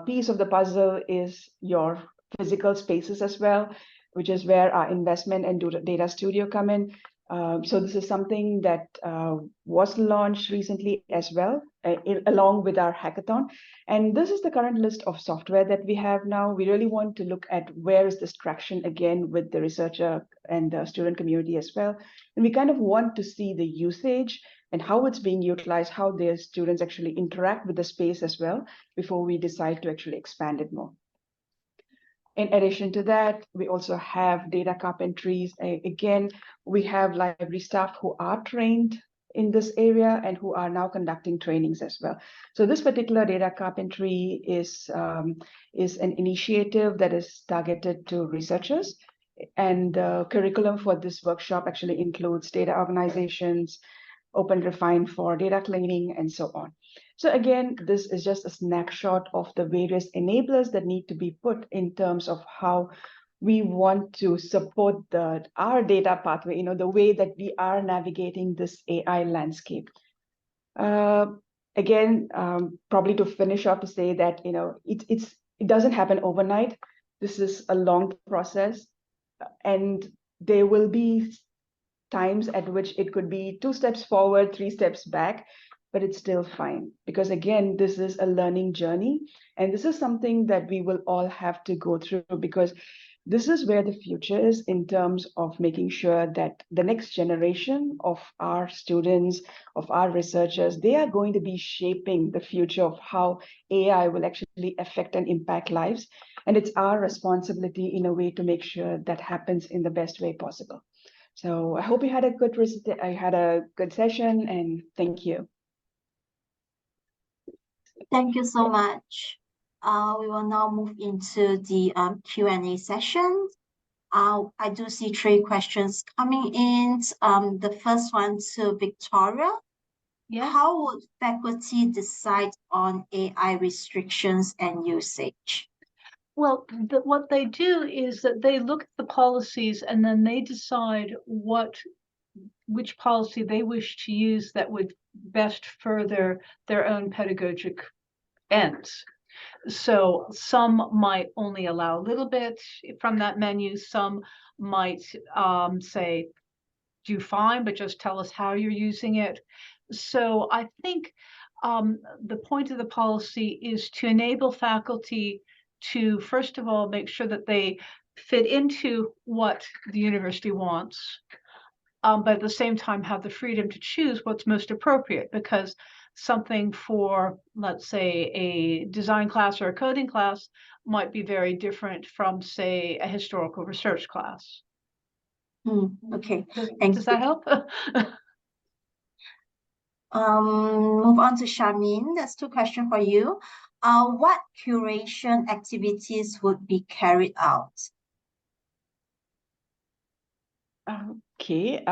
piece of the puzzle is your physical spaces as well, which is where our investment and data studio come in. So this is something that was launched recently as well, along with our hackathon. And this is the current list of software that we have now. We really want to look at where is this traction again with the researcher and the student community as well. And we kind of want to see the usage and how it's being utilized, how their students actually interact with the space as well, before we decide to actually expand it more. In addition to that, we also have data carpentries. Again, we have library staff who are trained in this area and who are now conducting trainings as well. So this particular data carpentry is an initiative that is targeted to researchers. And the curriculum for this workshop actually includes data organizations, OpenRefine for data cleaning, and so on. So again, this is just a snapshot of the various enablers that need to be put in terms of how we want to support our data pathway, the way that we are navigating this AI landscape. Again, probably to finish off to say that, it doesn't happen overnight. This is a long process, and there will be times at which it could be 2 steps forward, 3 steps back, but it's still fine. Because again, this is a learning journey, and this is something that we will all have to go through, because this is where the future is in terms of making sure that the next generation of our students, of our researchers, they are going to be shaping the future of how AI will actually affect and impact lives. And it's our responsibility in a way to make sure that happens in the best way possible. So I hope you had a good session, and thank you. Thank you so much. We will now move into the Q&A session. I do see 3 questions coming in. The first one to Victoria. Yes. How would faculty decide on AI restrictions and usage? Well, what they do is that they look at the policies and then they decide which policy they wish to use that would best further their own pedagogic ends. So some might only allow a little bit from that menu. Some might say, do fine, but just tell us how you're using it. So I think the point of the policy is to enable faculty to, first of all, make sure that they fit into what the university wants, but at the same time have the freedom to choose what's most appropriate, because something for, let's say, a design class or a coding class might be very different from, say, a historical research class. Okay, Does that help? Move on to Shamin. There's 2 questions for you. What curation activities would be carried out? Okay.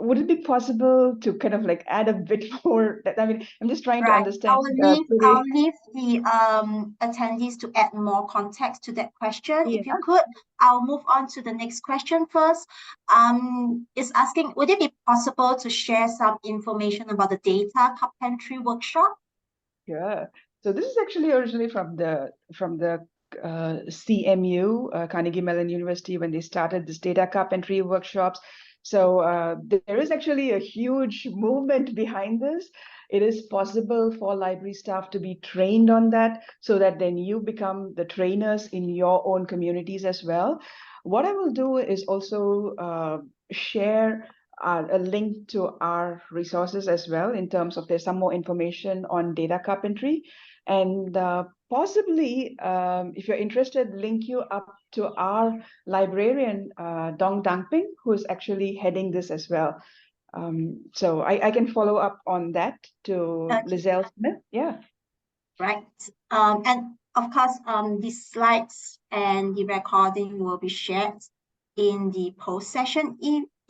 Would it be possible to kind of like add a bit more? I mean, I'm just trying to understand. I'll leave the attendees to add more context to that question. Yeah. If you could, I'll move on to the next question first. It's asking, would it be possible to share some information about the data carpentry workshop? Sure. So this is actually originally from the CMU, Carnegie Mellon University, when they started this data carpentry workshops. So there is actually a huge movement behind this. It is possible for library staff to be trained on that, so that then you become the trainers in your own communities as well. What I will do is also share a link to our resources as well, in terms of there's some more information on data carpentry, and possibly, if you're interested, link you up to our librarian, Dong Dangping, who is actually heading this as well. So I can follow up on that to Lizelle Smith. Yeah. Right. And of course, the slides and the recording will be shared in the post-session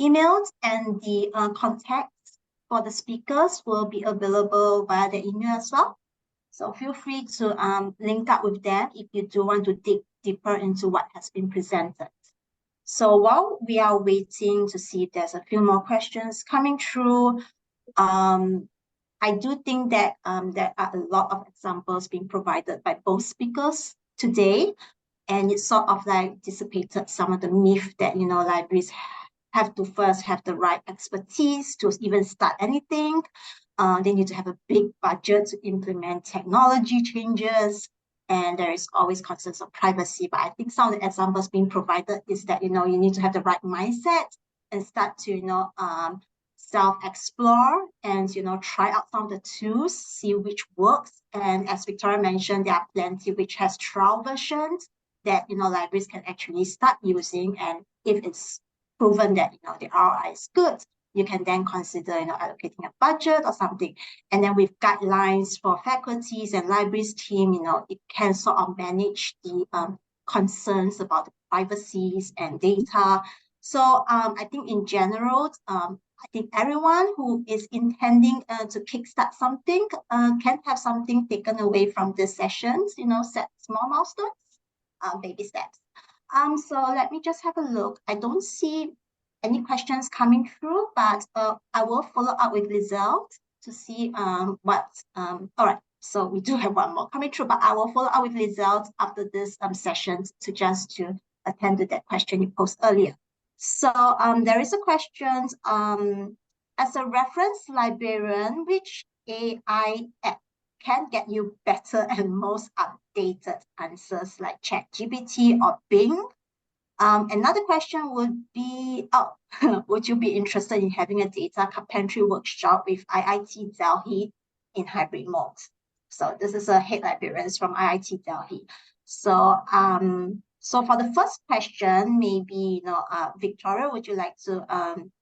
emails, and the contacts for the speakers will be available via the email as well. So feel free to link up with them if you do want to dig deeper into what has been presented. So while we are waiting to see if there's a few more questions coming through, I do think that there are a lot of examples being provided by both speakers today, and it sort of like dissipated some of the myth that, libraries have to first have the right expertise to even start anything. They need to have a big budget to implement technology changes, and there is always concerns of privacy. But I think some of the examples being provided is that, you need to have the right mindset and start to, self-explore and, try out some of the tools, see which works. And as Victoria mentioned, there are plenty which has trial versions that, libraries can actually start using. And if it's proven that, the ROI is good, you can then consider, allocating a budget or something. And then with guidelines for faculties and libraries team, it can sort of manage the concerns about the privacies and data. So I think in general, I think everyone who is intending to kickstart something can have something taken away from the sessions, set small milestones, baby steps. So let me just have a look. I don't see any questions coming through, but I will follow up with Lizelle to see what. All right, so we do have one more coming through, but I will follow up with Lizelle after this session to attend to that question you posed earlier. So there is a question, as a reference librarian, which AI app can get you better and most updated answers like ChatGPT or Bing? Another question would be, would you be interested in having a data carpentry workshop with IIT Delhi in hybrid mode? So this is a head librarian from IIT Delhi. So so for the first question, maybe Victoria, would you like to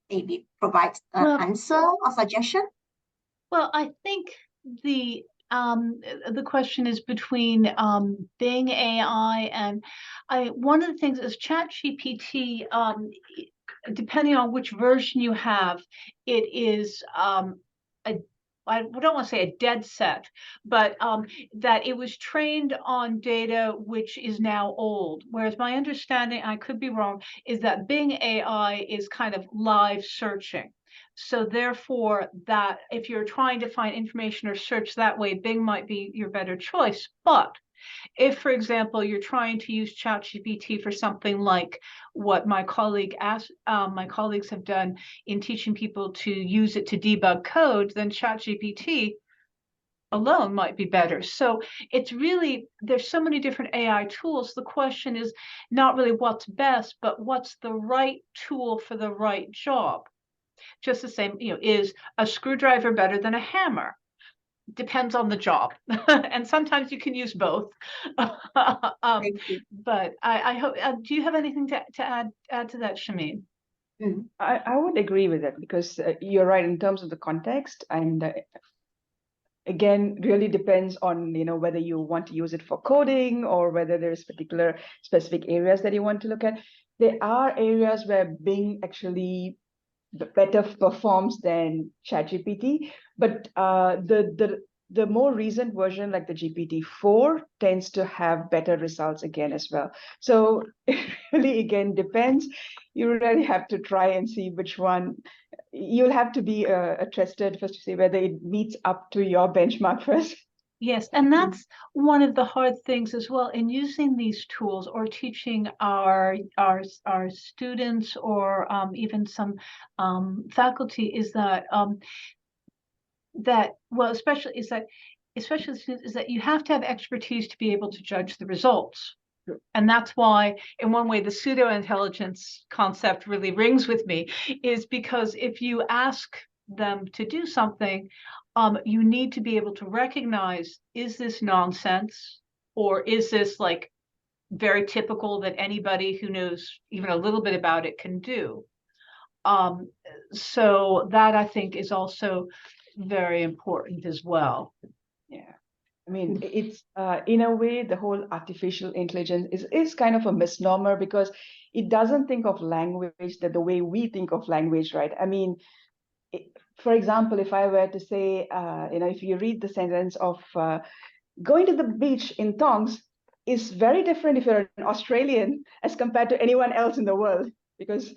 maybe provide an answer or suggestion? Well, I think the question is between Bing AI and one of the things is ChatGPT. Depending on which version you have, it is I don't want to say a dead set, but that it was trained on data which is now old. Whereas my understanding, I could be wrong, is that Bing AI is kind of live searching. So therefore, that if you're trying to find information or search that way, Bing might be your better choice. But if, for example, you're trying to use ChatGPT for something like what my colleagues have done in teaching people to use it to debug code, then ChatGPT alone might be better. So it's really, there's so many different AI tools. The question is not really what's best, but what's the right tool for the right job. Just the same, is a screwdriver better than a hammer? Depends on the job. And sometimes you can use both. But I hope, do you have anything to add to that, Shamin? I would agree with that, because you're right in terms of the context, and again, really depends on whether you want to use it for coding or whether there's particular specific areas that you want to look at. There are areas where Bing actually better performs than ChatGPT, but the more recent version, like the GPT-4, tends to have better results again as well. So it really again depends. You really have to try and see which one. You'll have to be a tested first to see whether it meets up to your benchmark first. Yes, and that's one of the hard things as well in using these tools or teaching our students or even some faculty is that especially students, is that you have to have expertise to be able to judge the results. Sure. And that's why, in one way, the pseudo-intelligence concept really rings with me, is because if you ask them to do something, you need to be able to recognize, is this nonsense, or is this like very typical that anybody who knows even a little bit about it can do? So that I think is also very important as well. Yeah. I mean, it's in a way, the whole artificial intelligence is kind of a misnomer, because it doesn't think of language the way we think of language, right? I mean, for example, if I were to say, if you read the sentence of going to the beach in thongs is very different if you're an Australian as compared to anyone else in the world, because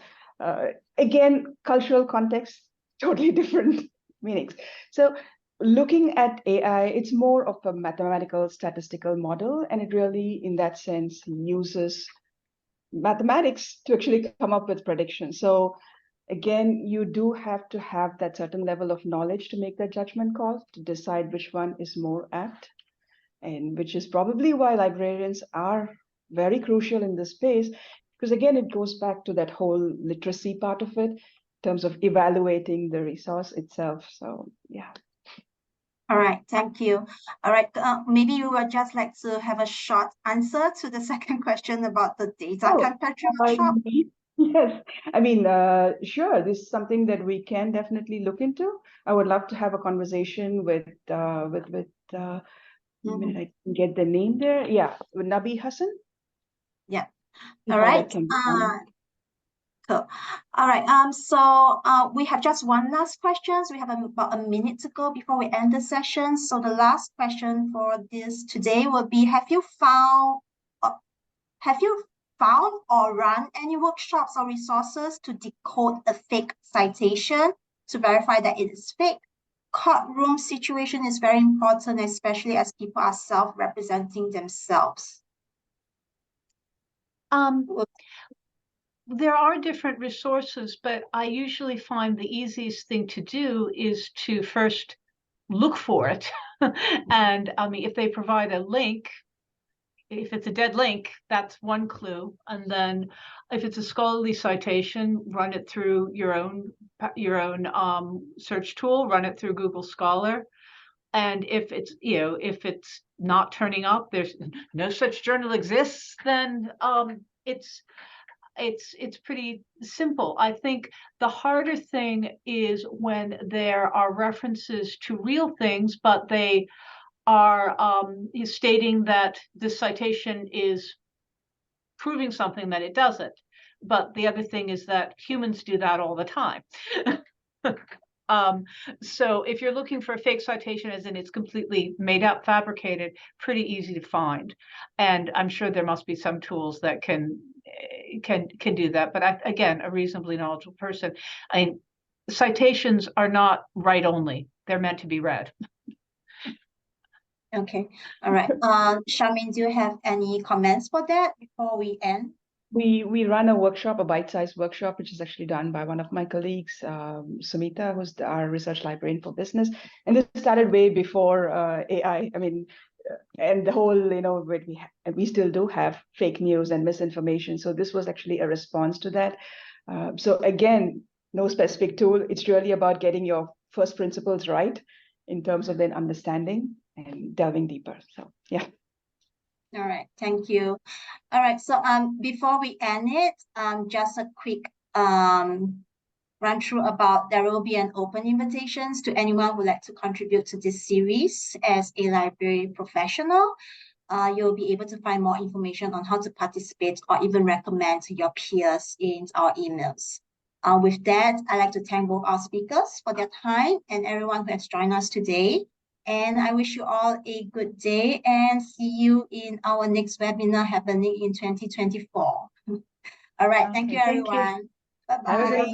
again, cultural context, totally different meanings. So looking at AI, it's more of a mathematical statistical model, and it really, in that sense, uses mathematics to actually come up with predictions. So again, you do have to have that certain level of knowledge to make that judgment call, to decide which one is more apt, and which is probably why librarians are very crucial in this space, because again, it goes back to that whole literacy part of it, in terms of evaluating the resource itself. So yeah. All right, thank you. All right, maybe you would just like to have a short answer to the second question about the data carpentry workshop. Yes, I mean, sure, this is something that we can definitely look into. I would love to have a conversation with a minute I can get the name there. Yeah, with Nabi Hassan. Yeah. See All how right. that can be done. Cool. All right. We have just one last question. We have about a minute to go before we end the session. So the last question for this today will be: uh, have you found or run any workshops or resources to decode a fake citation to verify that it is fake? Courtroom situation is very important, especially as people are self-representing themselves. There are different resources, but I usually find the easiest thing to do is to first look for it. And I mean, if they provide a link, if it's a dead link, that's one clue. And then if it's a scholarly citation, run it through your own search tool, run it through Google Scholar. And if it's, if it's not turning up, there's no such journal exists, then it's pretty simple. I think the harder thing is when there are references to real things, but they are stating that this citation is proving something that it doesn't. But the other thing is that humans do that all the time. So if you're looking for a fake citation, as in it's completely made up, fabricated, pretty easy to find. And I'm sure there must be some tools that can do that. But again, a reasonably knowledgeable person. I mean, citations are not right only; they're meant to be read. Okay. All right. Shamin, do you have any comments for that before we end? We run a workshop, a bite-sized workshop, which is actually done by one of my colleagues, Sumita, who's our research librarian for business. And this started way before AI. I mean, and the whole, we still do have fake news and misinformation. So this was actually a response to that. So again, no specific tool. It's really about getting your first principles right in terms of then understanding and delving deeper. So yeah. All right, thank you. All right, so before we end it, just a quick run through about there will be an open invitations to anyone who would like to contribute to this series as a library professional. You'll be able to find more information on how to participate or even recommend to your peers in our emails. With that, I'd like to thank both our speakers for their time and everyone who has joined us today. And I wish you all a good day and see you in our next webinar happening in 2024. All right. Thank you, everyone. Bye-bye. Have a great